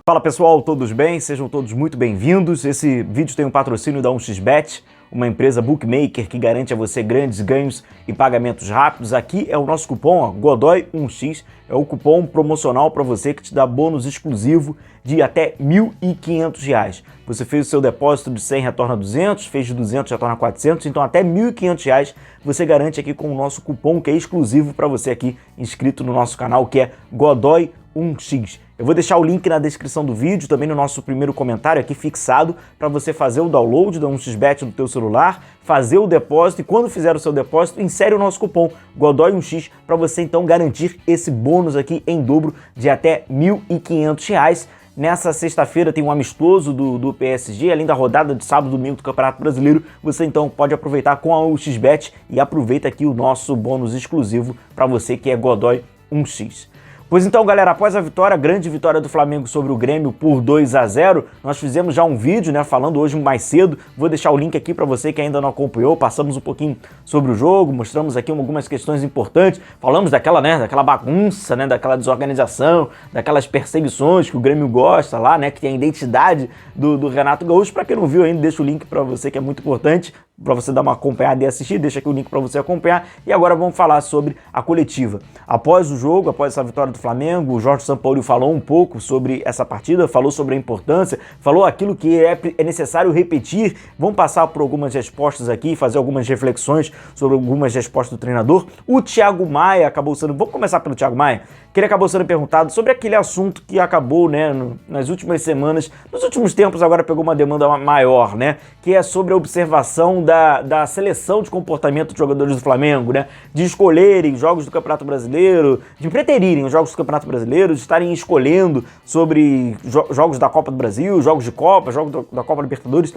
Fala pessoal, todos bem? Sejam todos muito bem-vindos. Esse vídeo tem um patrocínio da 1xBet, uma empresa bookmaker que garante a você grandes ganhos e pagamentos rápidos. Aqui é o nosso cupom, ó, Godoy1x, é o cupom promocional para você que te dá bônus exclusivo de até R$ 1.500. Você fez o seu depósito de 100, retorna 200, fez de 200, retorna 400, então até R$ 1.500 você garante aqui com o nosso cupom que é exclusivo para você aqui inscrito no nosso canal, que é Godoy1x. Eu vou deixar o link na descrição do vídeo, também no nosso primeiro comentário aqui fixado, para você fazer o download da 1xBet no teu celular, fazer o depósito e quando fizer o seu depósito, insere o nosso cupom Godoy1x para você então garantir esse bônus aqui em dobro de até R$ 1.500. Nessa sexta-feira tem um amistoso do PSG, além da rodada de sábado e domingo do Campeonato Brasileiro. Você então pode aproveitar com a 1xBet e aproveita aqui o nosso bônus exclusivo para você que é Godoy1x. Pois então, galera, após a vitória, grande vitória do Flamengo sobre o Grêmio por 2-0, nós fizemos já um vídeo, né, falando hoje mais cedo, vou deixar o link aqui para você que ainda não acompanhou, passamos um pouquinho sobre o jogo, mostramos aqui algumas questões importantes, falamos daquela bagunça, né, daquela desorganização, daquelas perseguições que o Grêmio gosta lá, né, que tem a identidade do Renato Gaúcho. Para quem não viu ainda, deixa o link para você que é muito importante, para você dar uma acompanhada e assistir, deixa aqui o link para você acompanhar. E agora vamos falar sobre a coletiva. Após o jogo, após essa vitória do Flamengo, o Jorge Sampaoli falou um pouco sobre essa partida, falou sobre a importância, falou aquilo que é necessário repetir. Vamos passar por algumas respostas aqui, fazer algumas reflexões sobre algumas respostas do treinador. O Thiago Maia acabou sendo... Vamos começar pelo Thiago Maia, que ele acabou sendo perguntado sobre aquele assunto que acabou, né, nas últimas semanas, nos últimos tempos agora pegou uma demanda maior, né, que é sobre a observação da seleção de comportamento dos jogadores do Flamengo, né, de escolherem jogos do Campeonato Brasileiro, de preterirem os jogos do Campeonato Brasileiro, de estarem escolhendo sobre jogos da Copa do Brasil, jogos de Copa, jogos da Copa Libertadores.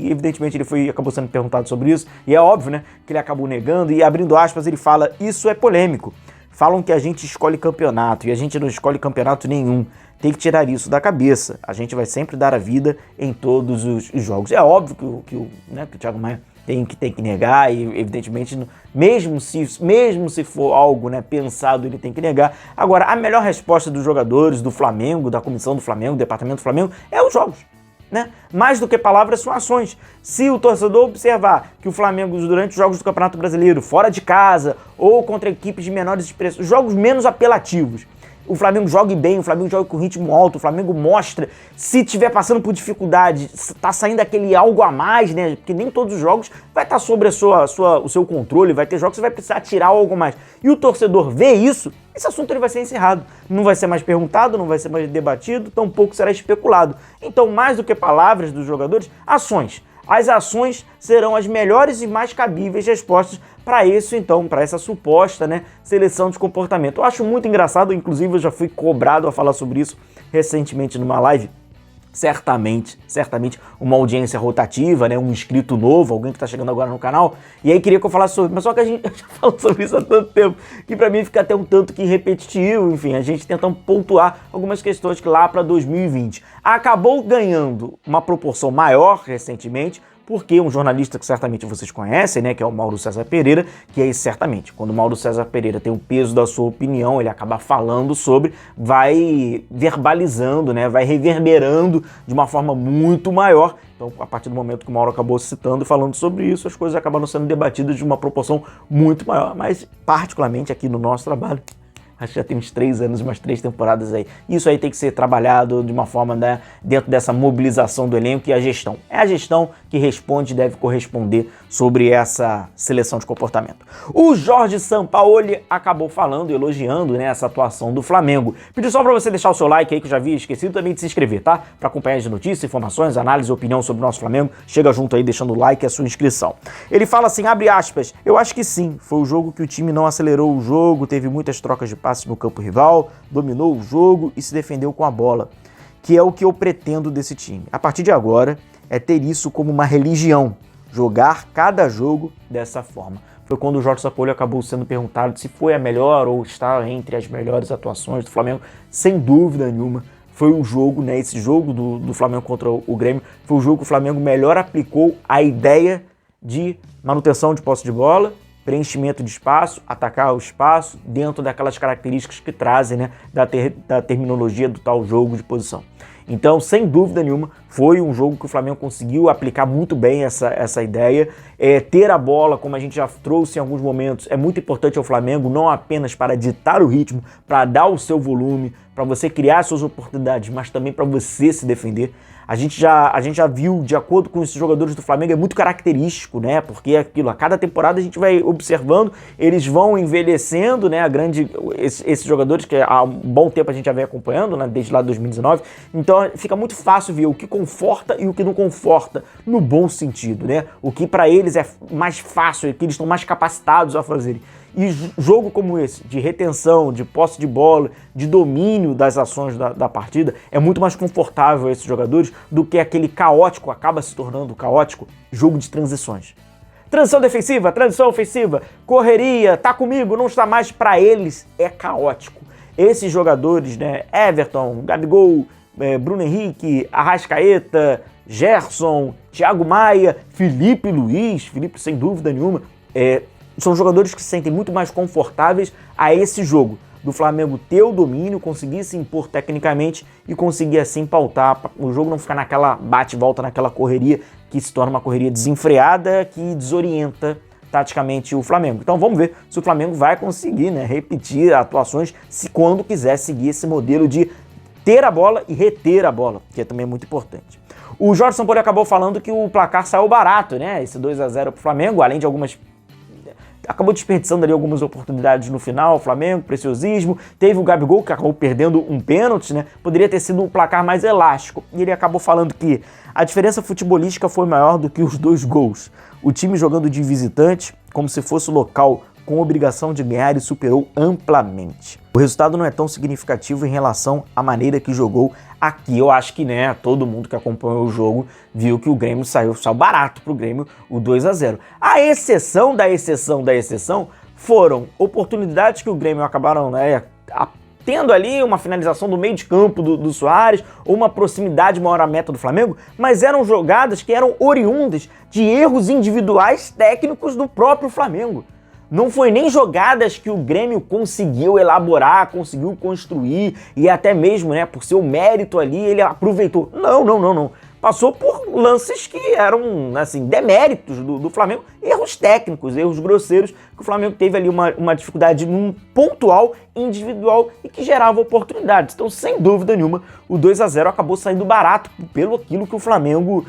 Evidentemente, acabou sendo perguntado sobre isso, e é óbvio, né, que ele acabou negando, e abrindo aspas, ele fala: isso é polêmico. Falam que a gente escolhe campeonato e a gente não escolhe campeonato nenhum. Tem que tirar isso da cabeça. A gente vai sempre dar a vida em todos os jogos. É óbvio que o Thiago Maia tem que negar e, evidentemente, mesmo se for algo, né, pensado, ele tem que negar. Agora, a melhor resposta dos jogadores, do Flamengo, da comissão do Flamengo, do departamento do Flamengo, é os jogos. Né? Mais do que palavras, são ações. Se o torcedor observar que o Flamengo, durante os jogos do Campeonato Brasileiro, fora de casa ou contra equipes de menores expressões, jogos menos apelativos, o Flamengo jogue bem, o Flamengo joga com ritmo alto, o Flamengo mostra, se estiver passando por dificuldade, tá saindo aquele algo a mais, né? Porque nem todos os jogos vai estar sobre o seu controle, vai ter jogos que você vai precisar tirar algo a mais. E o torcedor vê isso, esse assunto ele vai ser encerrado. Não vai ser mais perguntado, não vai ser mais debatido, tampouco será especulado. Então, mais do que palavras dos jogadores, ações. As ações serão as melhores e mais cabíveis respostas para isso, então, para essa suposta, né, seleção de comportamento. Eu acho muito engraçado, inclusive eu já fui cobrado a falar sobre isso recentemente numa live. Certamente uma audiência rotativa, né, um inscrito novo, alguém que está chegando agora no canal, e aí queria que eu falasse sobre, mas só que a gente já falou sobre isso há tanto tempo, que para mim fica até um tanto que repetitivo, enfim, a gente tenta pontuar algumas questões que lá para 2020 acabou ganhando uma proporção maior recentemente, porque um jornalista que certamente vocês conhecem, né, que é o Mauro César Pereira, que é certamente, quando o Mauro César Pereira tem o peso da sua opinião, ele acaba falando sobre, vai verbalizando, né, vai reverberando de uma forma muito maior. Então, a partir do momento que o Mauro acabou citando e falando sobre isso, as coisas acabaram sendo debatidas de uma proporção muito maior, mas particularmente aqui no nosso trabalho, acho que já tem uns 3 anos, umas 3 temporadas aí. Isso aí tem que ser trabalhado de uma forma, né, dentro dessa mobilização do elenco e a gestão. É a gestão que responde e deve corresponder sobre essa seleção de comportamento. O Jorge Sampaoli acabou falando e elogiando, né, essa atuação do Flamengo. Pedi só para você deixar o seu like aí, que eu já havia esquecido, também de se inscrever, tá? Para acompanhar as notícias, informações, análise e opinião sobre o nosso Flamengo. Chega junto aí deixando o like e a sua inscrição. Ele fala assim, abre aspas, eu acho que sim, foi o jogo que o time não acelerou o jogo, teve muitas trocas de passes no campo rival, dominou o jogo e se defendeu com a bola, que é o que eu pretendo desse time. A partir de agora, é ter isso como uma religião, jogar cada jogo dessa forma. Foi quando o Jorge Sampaoli acabou sendo perguntado se foi a melhor ou está entre as melhores atuações do Flamengo. Sem dúvida nenhuma, foi o jogo, né, esse jogo do Flamengo contra o Grêmio, foi o jogo que o Flamengo melhor aplicou a ideia de manutenção de posse de bola preenchimento de espaço, atacar o espaço dentro daquelas características que trazem, né, da terminologia do tal jogo de posição. Então, sem dúvida nenhuma, foi um jogo que o Flamengo conseguiu aplicar muito bem essa ideia. Ter a bola, como a gente já trouxe em alguns momentos, é muito importante ao Flamengo, não apenas para ditar o ritmo, para dar o seu volume, para você criar suas oportunidades, mas também para você se defender. A gente já viu, de acordo com esses jogadores do Flamengo, é muito característico, né? Porque aquilo, a cada temporada a gente vai observando, eles vão envelhecendo, né? Esses jogadores que há um bom tempo a gente já vem acompanhando, né? Desde lá de 2019. Então fica muito fácil ver o que conforta e o que não conforta, no bom sentido, né? O que para eles é mais fácil, o que eles estão mais capacitados a fazerem. E jogo como esse, de retenção, de posse de bola, de domínio das ações da partida, é muito mais confortável a esses jogadores do que aquele caótico, acaba se tornando caótico, jogo de transições. Transição defensiva, transição ofensiva, correria, tá comigo, não está mais, para eles é caótico. Esses jogadores, né, Everton, Gabigol, Bruno Henrique, Arrascaeta, Gerson, Thiago Maia, Felipe Luiz, Felipe sem dúvida nenhuma, são jogadores que se sentem muito mais confortáveis a esse jogo, do Flamengo ter o domínio, conseguir se impor tecnicamente e conseguir assim pautar, o jogo não ficar naquela bate e volta, naquela correria que se torna uma correria desenfreada, que desorienta taticamente o Flamengo. Então vamos ver se o Flamengo vai conseguir, né, repetir atuações quando quiser seguir esse modelo de ter a bola e reter a bola, que é também muito importante. O Jorge Sampaoli acabou falando que o placar saiu barato, né, esse 2-0 para o Flamengo, além de algumas... Acabou desperdiçando ali algumas oportunidades no final, o Flamengo, preciosismo. Teve o Gabigol, que acabou perdendo um pênalti, né? Poderia ter sido um placar mais elástico. E ele acabou falando que a diferença futebolística foi maior do que os 2 gols. O time jogando de visitante, como se fosse o local com obrigação de ganhar, e superou amplamente. O resultado não é tão significativo em relação à maneira que jogou aqui. Eu acho que, né, todo mundo que acompanhou o jogo viu que o Grêmio saiu barato pro Grêmio, o 2-0. A exceção da exceção da exceção foram oportunidades que o Grêmio acabaram, né, tendo ali uma finalização do meio de campo do Soares, ou uma proximidade maior à meta do Flamengo, mas eram jogadas que eram oriundas de erros individuais técnicos do próprio Flamengo. Não foi nem jogadas que o Grêmio conseguiu elaborar, conseguiu construir e até mesmo, né, por seu mérito ali, ele aproveitou. Não. Passou por lances que eram, assim, deméritos do Flamengo, erros técnicos, erros grosseiros, que o Flamengo teve ali uma dificuldade num pontual, individual e que gerava oportunidades. Então, sem dúvida nenhuma, o 2-0 acabou saindo barato pelo aquilo que o Flamengo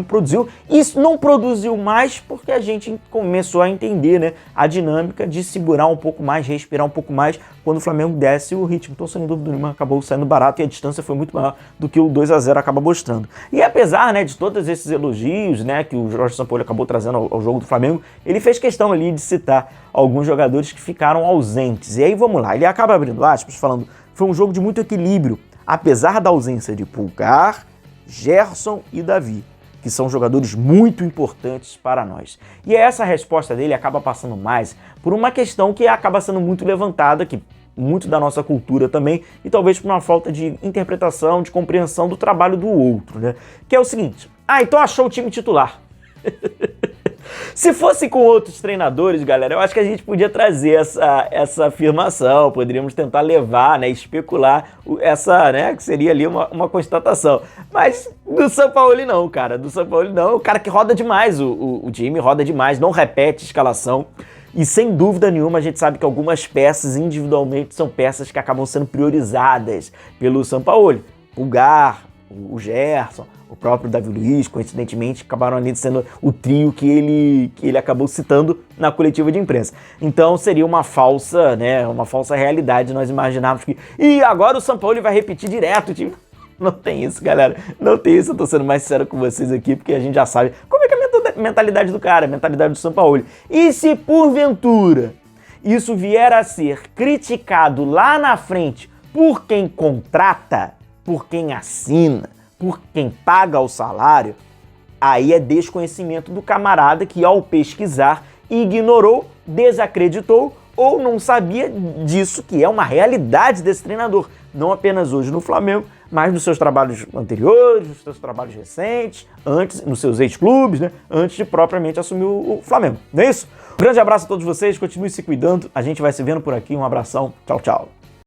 produziu. Isso não produziu mais porque a gente começou a entender, né, a dinâmica de segurar um pouco mais, respirar um pouco mais quando o Flamengo desce o ritmo. Então, sem dúvida nenhuma, acabou saindo barato e a distância foi muito maior do que o 2-0 acaba mostrando. E apesar, né, de todos esses elogios, né, que o Jorge Sampaoli acabou trazendo ao jogo do Flamengo, ele fez questão ali de citar alguns jogadores que ficaram ausentes. E aí vamos lá, ele acaba abrindo aspas falando: foi um jogo de muito equilíbrio, apesar da ausência de Pulgar, Gerson e Davi, que são jogadores muito importantes para nós. E essa resposta dele acaba passando mais por uma questão que acaba sendo muito levantada, que muito da nossa cultura também, e talvez por uma falta de interpretação, de compreensão do trabalho do outro, né? Que é o seguinte: então achou o time titular. Se fosse com outros treinadores, galera, eu acho que a gente podia trazer essa afirmação, poderíamos tentar levar, né, especular né, que seria ali uma constatação. Mas do Sampaoli não, cara, do Sampaoli não, o cara que roda demais, o time roda demais, não repete escalação. E sem dúvida nenhuma a gente sabe que algumas peças individualmente são peças que acabam sendo priorizadas pelo Sampaoli. Pulgar, o Gerson, o próprio Davi Luiz, coincidentemente, acabaram ali sendo o trio que ele acabou citando na coletiva de imprensa. Então seria uma falsa, né, uma falsa realidade nós imaginarmos que agora o Sampaoli vai repetir direto o time. Não tem isso, galera. Não tem isso. Eu tô sendo mais sincero com vocês aqui, porque a gente já sabe como é que é a mentalidade do cara, a mentalidade do Sampaoli. E se porventura isso vier a ser criticado lá na frente por quem contrata, por quem assina, por quem paga o salário, aí é desconhecimento do camarada que, ao pesquisar, ignorou, desacreditou ou não sabia disso, que é uma realidade desse treinador. Não apenas hoje no Flamengo, mas nos seus trabalhos anteriores, nos seus trabalhos recentes, antes, nos seus ex-clubes, né? Antes de propriamente assumir o Flamengo. Não é isso? Grande abraço a todos vocês, continue se cuidando, a gente vai se vendo por aqui, um abração, tchau, tchau.